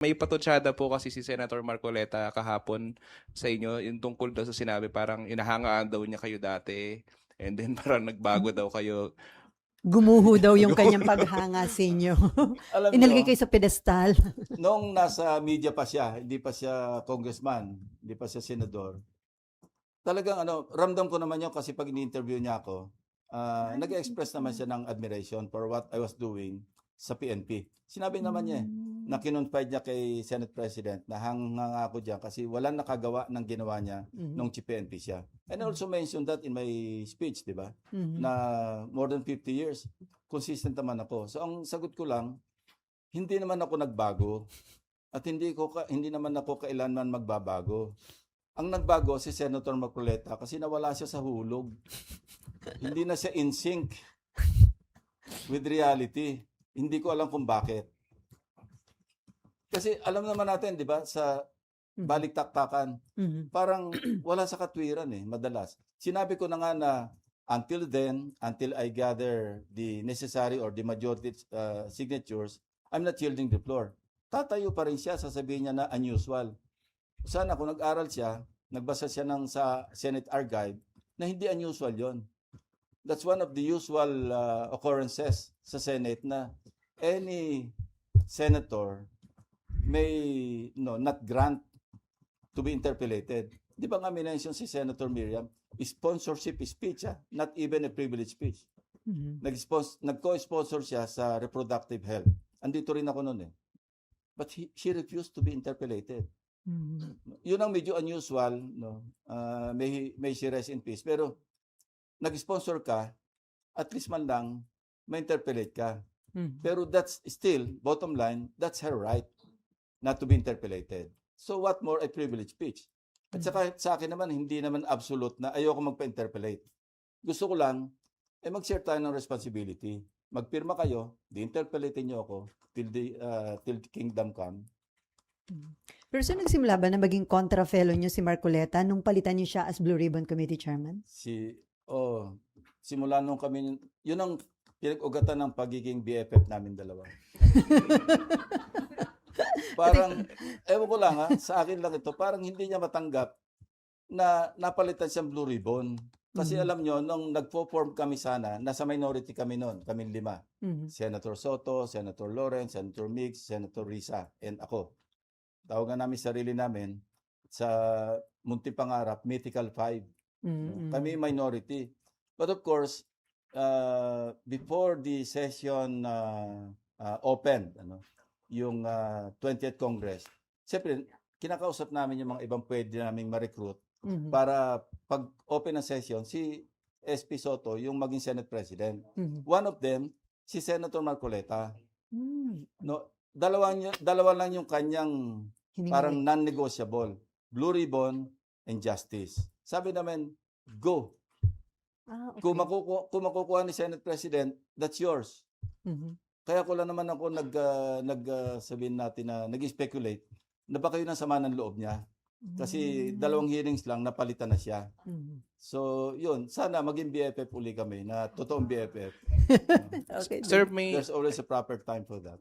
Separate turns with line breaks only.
May patutsada po kasi si Senator Marcoleta kahapon sa inyo, yung tungkol daw sa sinabi parang inahangaan daw niya kayo dati and then parang nagbago daw kayo.
Gumuho daw yung kanyang paghanga sa inyo.
Alam
Inalagay
nyo,
kayo sa pedestal.
noong nasa media pa siya, hindi pa siya congressman, hindi pa siya senador, talagang ramdam ko naman yun kasi pag ini-interview niya ako, nag-express naman siya ng admiration for what I was doing sa PNP. Sinabi naman niya na kinonfide niya kay Senate President na hanga ako dyan kasi walang nakagawa ng ginawa niya nung PNP siya. And I also mentioned that in my speech, di ba? Na more than 50 years, consistent naman ako. So ang sagot ko lang, hindi naman ako nagbago at hindi naman ako kailanman magbabago. Ang nagbago si Senator Marcoleta kasi nawala siya sa hulog. Hindi na siya in sync with reality. Hindi ko alam kung bakit. Kasi alam naman natin, di ba, sa balik-taktakan, parang wala sa katwiran madalas. Sinabi ko na nga na until then, until I gather the necessary or the majority signatures, I'm not yielding the floor. Tatayo pa rin siya, sasabihin niya na unusual. Sana kung nag-aral siya, nagbasa siya sa Senate Archive, na hindi unusual yon. That's one of the usual occurrences sa Senate na any senator may not grant to be interpellated. Di ba nga minention si Senator Miriam, sponsorship speech, not even a privilege speech. Nag-co-sponsor siya sa reproductive health. Andito rin ako noon But she refused to be interpellated. Yun ang medyo unusual, may she rest in peace. Pero nag-sponsor ka, at least man lang, ma-interpellate ka. Pero that's still, bottom line, that's her right not to be interpellated. So what more a privilege speech? At saka sa akin naman, hindi naman absolute na ayoko magpa-interpellate. Gusto ko lang, mag-share tayo ng responsibility. Magpirma kayo, di-interpellate niyo ako till the kingdom come.
Pero so nagsimula ba na maging kontra fellow niyo si Marcoleta nung palitan niyo siya as Blue Ribbon Committee Chairman?
Simula nung kami, yun ang pinag-ugatan ng pagiging BFF namin dalawa. Parang, ewan ko lang sa akin lang ito, parang hindi niya matanggap na napalitan siyang Blue Ribbon. Kasi alam nyo, nung nagpo-form kami sana, nasa minority kami noon, kaming 5. Senator Soto, Senator Lawrence, Senator Mix, Senator Risa, and ako. Tawagan namin sarili namin sa Munting Pangarap, Mythical 5. Kami minority. But of course, before the session opened, yung 20th Congress, siyempre, kinakausap namin yung mga ibang pwede naming ma-recruit para pag open ng session, si SP Soto, yung maging Senate President. One of them, si Senator Marcoleta. Dalawa lang yung kanyang parang non-negotiable. Blue Ribbon and Justice. Sabi namin, go.
Okay.
Kung makukuha ni Senate President, that's yours. Kaya ko lang naman ako sabihin natin na nag-speculate na ba kayo ng sama ng loob niya. Kasi 2 hearings lang, napalitan na siya. So, yun. Sana maging BFF uli kami na totoong BFF.
Okay.
Sir,
There's always a proper time for that.